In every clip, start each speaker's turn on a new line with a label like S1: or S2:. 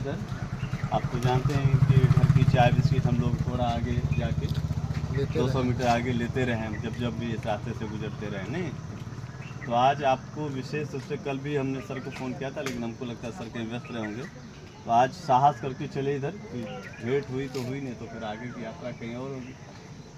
S1: इधर। आप तो जानते हैं कि घर की चाय बिस्किट हम लोग थोड़ा आगे जाके 200 मीटर आगे लेते रहे हम, जब जब भी इस रास्ते से गुजरते रहे। नहीं तो आज आपको विशेष रूप से, कल भी हमने सर को फ़ोन किया था लेकिन हमको लगता है सर कहीं व्यस्त रहे होंगे, तो आज साहस करके चले इधर कि भेंट हुई तो हुई, नहीं तो फिर आगे की यात्रा कहीं और होगी।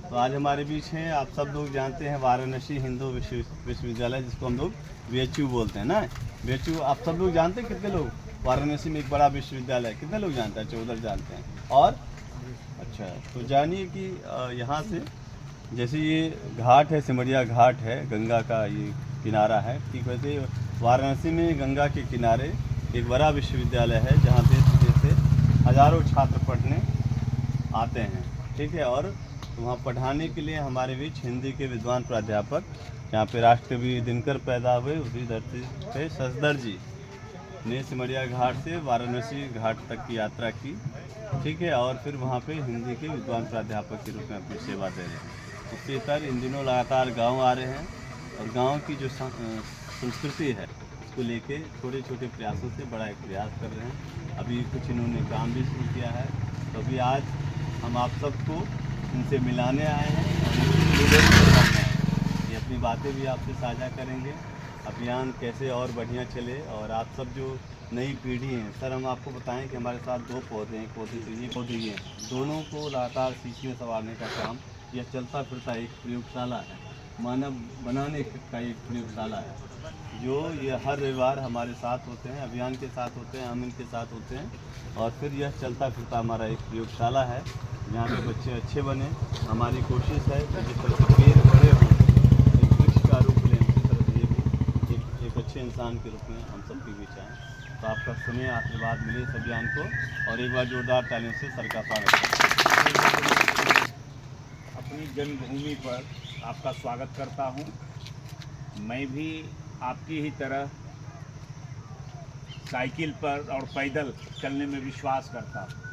S1: तो आज हमारे बीच हैं, आप सब लोग जानते हैं, वाराणसी हिंदू विश्वविद्यालय, जिसको हम लोग VHU बोलते हैं ना। VHU आप सब लोग जानते हैं? कितने लोग? वाराणसी में एक बड़ा विश्वविद्यालय है, कितने लोग जानते हैं? 14 जानते हैं। और अच्छा, तो जानिए कि यहाँ से जैसे ये घाट है, सिमरिया घाट है, गंगा का ये किनारा है, ठीक वैसे वाराणसी में गंगा के किनारे एक बड़ा विश्वविद्यालय है जहाँ देश विदेश से हज़ारों छात्र पढ़ने आते हैं, ठीक है। और वहाँ पढ़ाने के लिए हमारे बीच हिंदी के विद्वान प्राध्यापक, यहाँ पे राष्ट्रकवि दिनकर पैदा हुए, उसी धरती पे ससदर जी ने सिमरिया घाट से वाराणसी घाट तक की यात्रा की, ठीक है। और फिर वहाँ पे हिंदी के विद्वान प्राध्यापक के रूप में अपनी सेवा दे रहे हैं। इसके तर इन दिनों लगातार गांव आ रहे हैं और गांव की जो संस्कृति है उसको लेके छोटे छोटे प्रयासों से बड़ा एक प्रयास कर रहे हैं। अभी कुछ इन्होंने काम भी शुरू किया है, तो अभी आज हम आप सबको इनसे मिलाने आए हैं और ये अपनी बातें भी आपसे साझा करेंगे, अभियान कैसे और बढ़िया चले। और आप सब जो नई पीढ़ी हैं, सर हम आपको बताएं कि हमारे साथ 2 पौधे हैं, पौधे तो ये पौधे हैं, दोनों को लगातार सीखने संवारने का काम, यह चलता फिरता एक प्रयोगशाला है, मानव बनाने का एक प्रयोगशाला है, जो ये हर रविवार हमारे साथ होते हैं, अभियान के साथ होते हैं, हम इनके साथ होते हैं। और फिर यह चलता फिरता हमारा एक प्रयोगशाला है जहाँ पे बच्चे अच्छे बने। हमारी कोशिश है कि जिस तरह से पेड़ बड़े हों, एक वृक्ष का रूप लें, उसी तरह से ये भी एक अच्छे इंसान के रूप में हम सबके बीच आएँ। तो आपका सुने, आशीर्वाद मिले इस अभियान को, और एक बार जोरदार तालियों से सर का स्वागत।
S2: अपनी जन्मभूमि पर आपका स्वागत करता हूं। मैं भी आपकी ही तरह साइकिल पर और पैदल चलने में विश्वास करता हूं।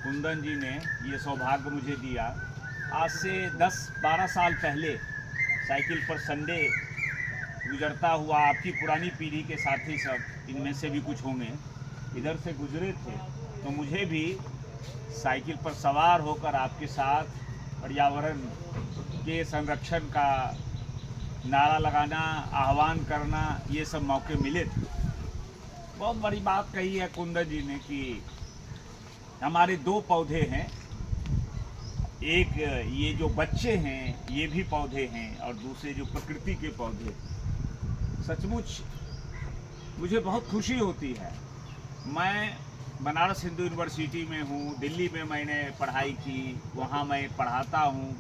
S2: कुंदन जी ने ये सौभाग्य मुझे दिया। आज से 10-12 साल पहले साइकिल पर संडे गुजरता हुआ, आपकी पुरानी पीढ़ी के साथी सब, इनमें से भी कुछ होंगे, इधर से गुजरे थे, तो मुझे भी साइकिल पर सवार होकर आपके साथ पर्यावरण के संरक्षण का नारा लगाना, आह्वान करना, ये सब मौके मिले थे। बहुत बड़ी बात कही है कुंदन जी ने कि हमारे 2 पौधे हैं, एक ये जो बच्चे हैं ये भी पौधे हैं, और दूसरे जो प्रकृति के पौधे। सचमुच मुझे बहुत खुशी होती है। मैं बनारस हिंदू यूनिवर्सिटी में हूँ, दिल्ली में मैंने पढ़ाई की, वहाँ मैं पढ़ाता हूँ।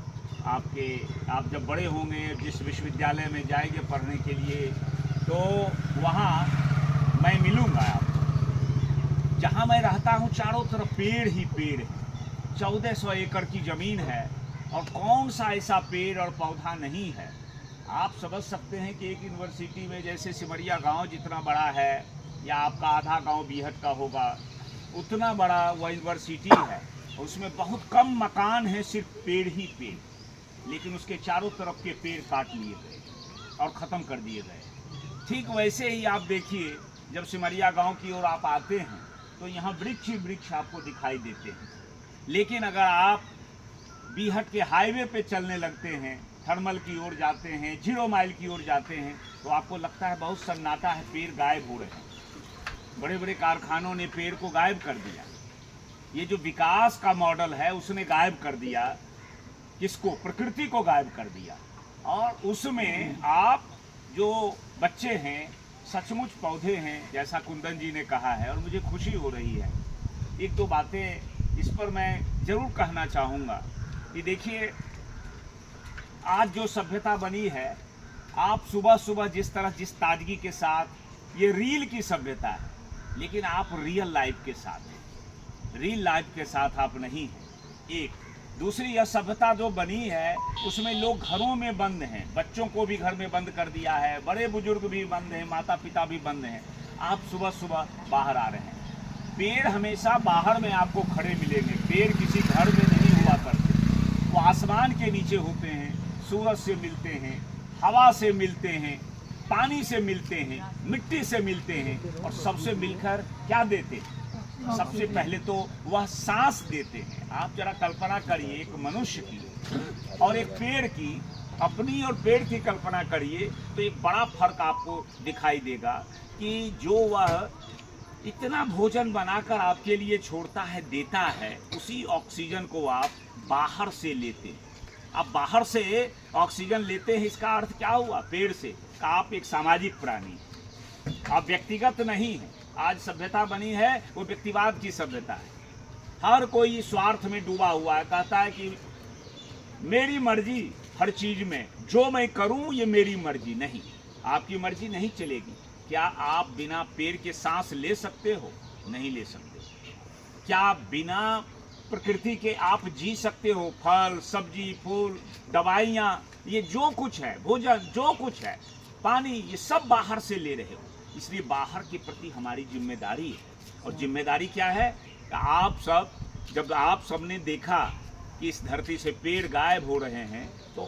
S2: आप जब बड़े होंगे, जिस विश्वविद्यालय में जाएंगे पढ़ने के लिए, तो वहाँ मैं मिलूँगा आपको। जहाँ मैं रहता हूँ चारों तरफ पेड़ ही पेड़ है, 1400 एकड़ की ज़मीन है, और कौन सा ऐसा पेड़ और पौधा नहीं है। आप समझ सकते हैं कि एक यूनिवर्सिटी में जैसे सिमरिया गांव जितना बड़ा है, या आपका आधा गांव बीहट का होगा, उतना बड़ा वह यूनिवर्सिटी है। उसमें बहुत कम मकान है, सिर्फ पेड़ ही पेड़, लेकिन उसके चारों तरफ के पेड़ काट लिए गए और ख़त्म कर दिए गए। ठीक वैसे ही आप देखिए, जब सिमरिया गांव की ओर आप आते हैं तो यहाँ वृक्ष ही वृक्ष आपको दिखाई देते हैं। लेकिन अगर आप बीहट के हाईवे पे चलने लगते हैं, थर्मल की ओर जाते हैं, 0 माइल की ओर जाते हैं, तो आपको लगता है बहुत सन्नाटा है, पेड़ गायब हो रहे हैं। बड़े बड़े कारखानों ने पेड़ को गायब कर दिया। ये जो विकास का मॉडल है उसने गायब कर दिया, किसको? प्रकृति को गायब कर दिया। और उसमें आप जो बच्चे हैं, सचमुच पौधे हैं, जैसा कुंदन जी ने कहा है, और मुझे खुशी हो रही है। 1-2 बातें इस पर मैं ज़रूर कहना चाहूँगा कि देखिए, आज जो सभ्यता बनी है, आप सुबह सुबह जिस तरह, जिस ताजगी के साथ, ये रील की सभ्यता है, लेकिन आप रियल लाइफ के साथ हैं, रियल लाइफ के साथ आप नहीं हैं। एक दूसरी, यह सभ्यता जो बनी है उसमें लोग घरों में बंद हैं, बच्चों को भी घर में बंद कर दिया है, बड़े बुजुर्ग भी बंद हैं, माता पिता भी बंद हैं। आप सुबह सुबह बाहर आ रहे हैं। पेड़ हमेशा बाहर में आपको खड़े मिलेंगे, पेड़ किसी घर में नहीं हुआ करते। वो आसमान के नीचे होते हैं, सूरज से मिलते हैं, हवा से मिलते हैं, पानी से मिलते हैं, मिट्टी से मिलते हैं, और सबसे मिलकर क्या देते हैं? सबसे पहले तो वह सांस देते हैं। आप जरा कल्पना करिए एक मनुष्य की और एक पेड़ की, अपनी और पेड़ की कल्पना करिए तो एक बड़ा फर्क आपको दिखाई देगा कि जो वह इतना भोजन बनाकर आपके लिए छोड़ता है, देता है, उसी ऑक्सीजन को आप बाहर से लेते हैं। आप बाहर से ऑक्सीजन लेते हैं, इसका अर्थ क्या हुआ? पेड़ से आप एक सामाजिक प्राणी, आप व्यक्तिगत नहीं है। आज सभ्यता बनी है वो व्यक्तिवाद की सभ्यता है। हर कोई स्वार्थ में डूबा हुआ है, कहता है कि मेरी मर्जी हर चीज में, जो मैं करूं ये मेरी मर्जी। नहीं, आपकी मर्जी नहीं चलेगी। क्या आप बिना पेड़ के सांस ले सकते हो? नहीं ले सकते। क्या बिना प्रकृति के आप जी सकते हो? फल, सब्जी, फूल, दवाइयाँ, ये जो कुछ है, भोजन, जो कुछ है, पानी, ये सब बाहर से ले रहे हो। इसलिए बाहर के प्रति हमारी जिम्मेदारी है। और जिम्मेदारी क्या है? आप सब, जब आप सबने देखा कि इस धरती से पेड़ गायब हो रहे हैं, तो